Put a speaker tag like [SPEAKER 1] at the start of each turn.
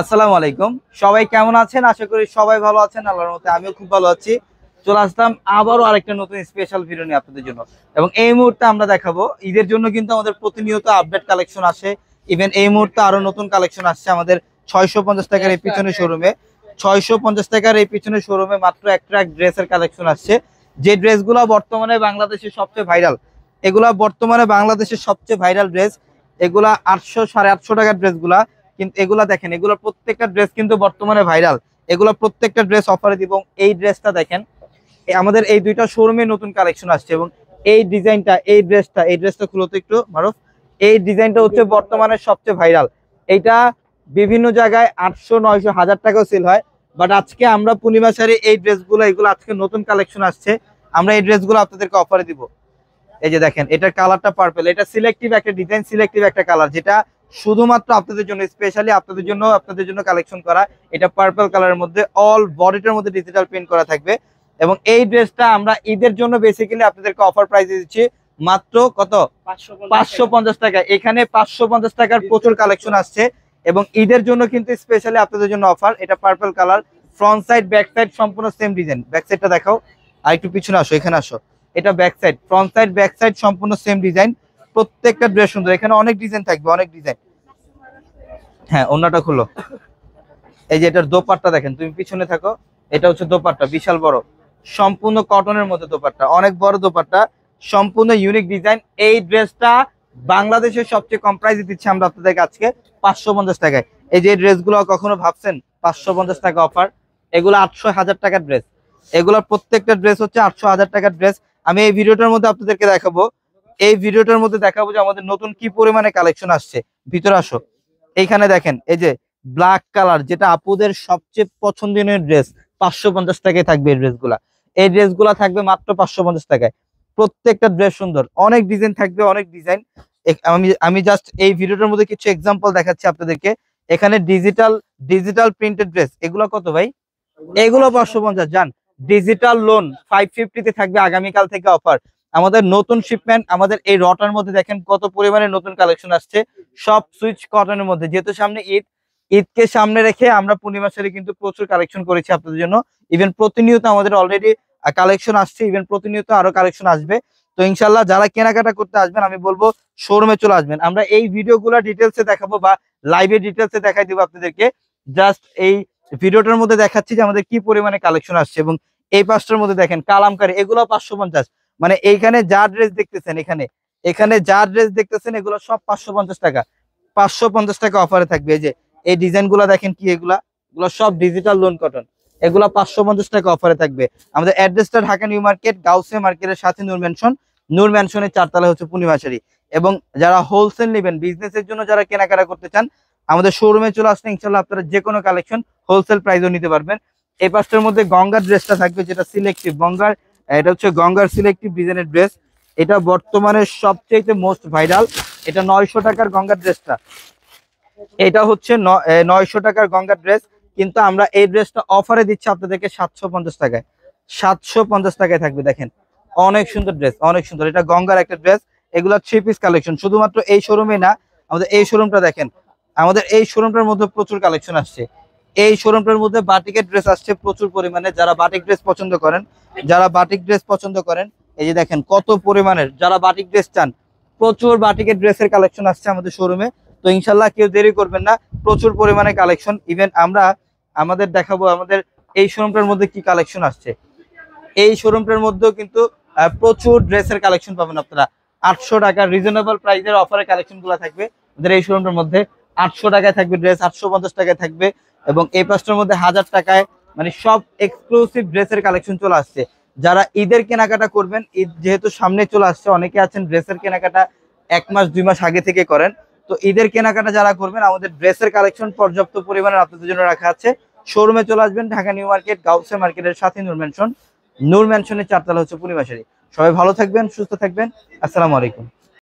[SPEAKER 1] আসসালামু আলাইকুম। সবাই কেমন আছেন? আশা করি সবাই ভালো আছেন। আল্লাহর মতে আমিও খুব ভালো আছি। চলে আসলাম আবারও আরেকটা নতুন স্পেশাল ভিডিও নিয়ে আপনাদের জন্য। এবং এই মুহূর্তে আমরা দেখাবো ঈদের জন্য কিন্তু আমাদের প্রতিনিয়ত আপডেট কালেকশন আসে। ইভেন এই মুহূর্তে আরো নতুন কালেকশন আসছে আমাদের 650 টাকার এই পিছনের শোরুমে। 650 টাকার এই পিছনের শোরুমে মাত্র একটা ড্রেসের কালেকশন আসছে, যে ড্রেসগুলো বর্তমানে বাংলাদেশের সবচেয়ে ভাইরাল। এগুলা বর্তমানে বাংলাদেশের সবচেয়ে ভাইরাল ড্রেস। এগুলা 800 850 টাকার ড্রেসগুলা, কিন্তু এগুলা দেখেন, এগুলো প্রত্যেকটা ড্রেস কিন্তু বর্তমানে ভাইরাল। এগুলো প্রত্যেকটা ড্রেস অফারে দিব। এই ড্রেসটা দেখেন, আমাদের এই দুইটা শোরুমে নতুন কালেকশন আসছে। এবং এই ডিজাইনটা, এই ড্রেসটা খুলো তো একটু মারুফ। এই ডিজাইনটা হচ্ছে বর্তমানে সবচেয়ে ভাইরাল। এইটা বিভিন্ন জায়গায় 800 900 1000 টাকাও সেল হয়। বাট আজকে আমরা পূর্ণিমা শাড়ি এই ড্রেসগুলো, এগুলো আজকে নতুন কালেকশন আসছে, আমরা এই ড্রেসগুলো আপনাদেরকে অফারে দিব। এই যে দেখেন, এটার কালারটা পার্পল। এটা সিলেক্টিভ একটা ডিজাইন, সিলেক্টিভ একটা কালার, যেটা শুধুমাত্র আপনাদের জন্য, স্পেশালি আপনাদের জন্য কালেকশন করা। এটা পার্পল কালারের মধ্যে অল বডিটার মধ্যে ডিজিটাল প্রিন্ট করা থাকবে। এবং এই ড্রেসটা আমরা ঈদের জন্য বেসিক্যালি আপনাদেরকে অফার প্রাইসে দিচ্ছি মাত্র কত? 550 টাকা। এখানে 550 টাকার প্রচুর কালেকশন আসছে এবং ঈদের জন্য কিন্তু স্পেশালি আপনাদের জন্য অফার। এটা purple colour, front side back side সম্পূর্ণ সেম ডিজাইন। ব্যাক সাইডটা দেখাও, আর একটু পিছনে আসো, এখানে আসো। এটা back side, front side back side সম্পূর্ণ সেম ডিজাইন। প্রত্যেকটা ড্রেস সুন্দর, এখানে অনেক ডিজাইন থাকবে, অনেক ডিজাইন। হ্যাঁ, ওন্নাটা খুলো। এই যে এটার দোপাট্টা দেখেন, তুমি পিছনে থাকো। এটা হচ্ছে দোপাট্টা, বিশাল বড়, সম্পূর্ণ কটনের মধ্যে দোপাট্টা, অনেক বড় দোপাট্টা, সম্পূর্ণ ইউনিক ডিজাইন। এই ড্রেসটা বাংলাদেশের সবচেয়ে কম প্রাইসে দিচ্ছি আমরা আপনাদেরকে আজকে 550 টাকায়। এই যে ড্রেসগুলো কখনো ভাবছেন 550 টাকা অফার? এগুলো 800 1000 টাকার ড্রেস। এগুলোর প্রত্যেকটা ড্রেস হচ্ছে 800 1000 টাকার ড্রেস। আমি এই ভিডিওটার মধ্যে আপনাদেরকে দেখাবো, যে আমাদের নতুন কি পরিমাণে কালেকশন আসছে। ভিতরে আসো, এইখানে দেখেন, এই যে ব্ল্যাক কালার, যেটা আপুদের সবচেয়ে পছন্দনীয় ড্রেস, 550 টাকায় থাকবে এই ড্রেসগুলা। এই ড্রেসগুলা থাকবে মাত্র 550 টাকায়। প্রত্যেকটা ড্রেস সুন্দর, অনেক ডিজাইন থাকবে, অনেক ডিজাইন। আমি জাস্ট এই ভিডিওটার মধ্যে কিছু এক্সাম্পল দেখাচ্ছি আপনাদেরকে। এখানে ডিজিটাল প্রিন্টেড ড্রেস, এগুলো কত ভাই? এগুলো 550। জান, ডিজিটাল লোন 550 তে থাকবে আগামীকাল থেকে অফার। আমাদের নতুন শিপমেন্ট, আমাদের এই রটার মধ্যে দেখেন কত পরিমাণে নতুন কালেকশন আসছে, সব সুইচ কটনের মধ্যে। যেহেতু সামনে ঈদকে সামনে রেখে আমরা পূর্ণিমা শাড়ি কিন্তু প্রচুর কালেকশন করেছি আপনাদের জন্য। ইভেন প্রতিনিয়ত আমাদের অলরেডি কালেকশন আসছে, ইভেন প্রতিনিয়ত আরো কালেকশন আসবে। তো ইনশাল্লাহ যারা কেনাকাটা করতে আসবেন, আমি বলবো শোরুমে চলে আসবেন। আমরা এই ভিডিওগুলো ডিটেলসে দেখাবো বা লাইভে ডিটেলসে দেখাই দিব আপনাদেরকে। জাস্ট এই ভিডিওটার মধ্যে দেখাচ্ছি যে আমাদের কি পরিমাণে কালেকশন আসছে। এবং এই পাঁচটার মধ্যে দেখেন কালামকারী, এগুলো 550। মানে এইখানে যা ড্রেস দেখতেছেন, এখানে যা ড্রেস দেখতেছেন, এগুলো সব 550 টাকা। 550 টাকা অফারে থাকবে। এই যে এই ডিজাইন গুলা দেখেন, কি এগুলো সব ডিজিটাল লোন কটন। এগুলা 550 টাকা অফারে থাকবে। আমাদের অ্যাড্রেসটা ঢাকা নিউ মার্কেট, গাউসিয়া মার্কেটের সাথে নূর ম্যানশনের 4 তলা হচ্ছে পূর্ণিমা শাড়ি। এবং যারা হোলসেল নেবেন, বিজনেসের জন্য যারা কেনাকাটা করতে চান, আমাদের শোরুমে চলে আসলে ইনশাল্লাহ আপনারা যে কোনো কালেকশন হোলসেল প্রাইসও নিতে পারবেন। এই পাঁচটার মধ্যে গঙ্গার ড্রেসটা থাকবে, যেটা সিলেক্টিভ গঙ্গার। এটা হচ্ছে গঙ্গার সিলেক্টিভ ডিজাইনের ড্রেস। এটা বর্তমানে সবচেয়ে মোস্ট ভাইরাল। এটা 900 টাকার গঙ্গার ড্রেসটা, এটা হচ্ছে 900 টাকার গঙ্গার ড্রেস। কিন্তু আমরা এই ড্রেসটা অফারে দিচ্ছি আপনাদেরকে 750 টাকায়। 750 টাকায় থাকবে। দেখেন, অনেক সুন্দর ড্রেস, অনেক সুন্দর। এটা গঙ্গার একটা ড্রেস। এগুলো 3 পিস কালেকশন, শুধুমাত্র এই শোরুমে না, আমাদের এই শোরুমটা দেখেন। আমাদের এই শোরুমটার মধ্যে প্রচুর কালেকশন আসছে। এই শোরুমটার মধ্যে বাটিকের ড্রেস আসছে প্রচুর পরিমাণে। যারা বাটিক ড্রেস পছন্দ করেন, এই যে দেখেন কত পরিমাণের, যারা বাটিক ড্রেস চান, প্রচুর বাটিকের ড্রেসের কালেকশন আসছে আমাদের শোরুমে। তো ইনশাল্লাহ কেউ দেরি করবেন না, প্রচুর পরিমাণে কালেকশন। ইভেন আমাদের দেখাবো আমাদের এই শোরুমটার মধ্যে কি কালেকশন আসছে। এই শোরুমটার মধ্যেও কিন্তু প্রচুর ড্রেসের কালেকশন পাবেন আপনারা। 800 টাকা রিজনেবল প্রাইসের অফারে কালেকশন গুলো থাকবে আমাদের এই শোরুমটার মধ্যে। 800 টাকায় থাকবে ড্রেস, 850 টাকায় থাকবে। এবং এই পাঁচটার মধ্যে 1000 টাকায়, মানে সব এক্সক্লুসিভ ড্রেসের কালেকশন চলে আসছে। যারা ঈদের কেনাকাটা করবেন, ঈদ যেহেতু সামনে চলে আসছে, অনেকে আছেন ড্রেসের কেনাকাটা 1 মাস 2 মাস আগে থেকে করেন। তো ঈদের কেনাকাটা যারা করবেন, আমাদের ড্রেসের কালেকশন পর্যাপ্ত পরিমাণে আপনাদের জন্য রাখা আছে। শোরুমে চলে আসবেন, ঢাকা নিউ মার্কেট, গাউসিয়া মার্কেটের সাথে নূর ম্যানশনের 4 তলা হচ্ছে পূর্ণিমা শাড়ি। সবাই ভালো থাকবেন, সুস্থ থাকবেন। আসসালামু আলাইকুম।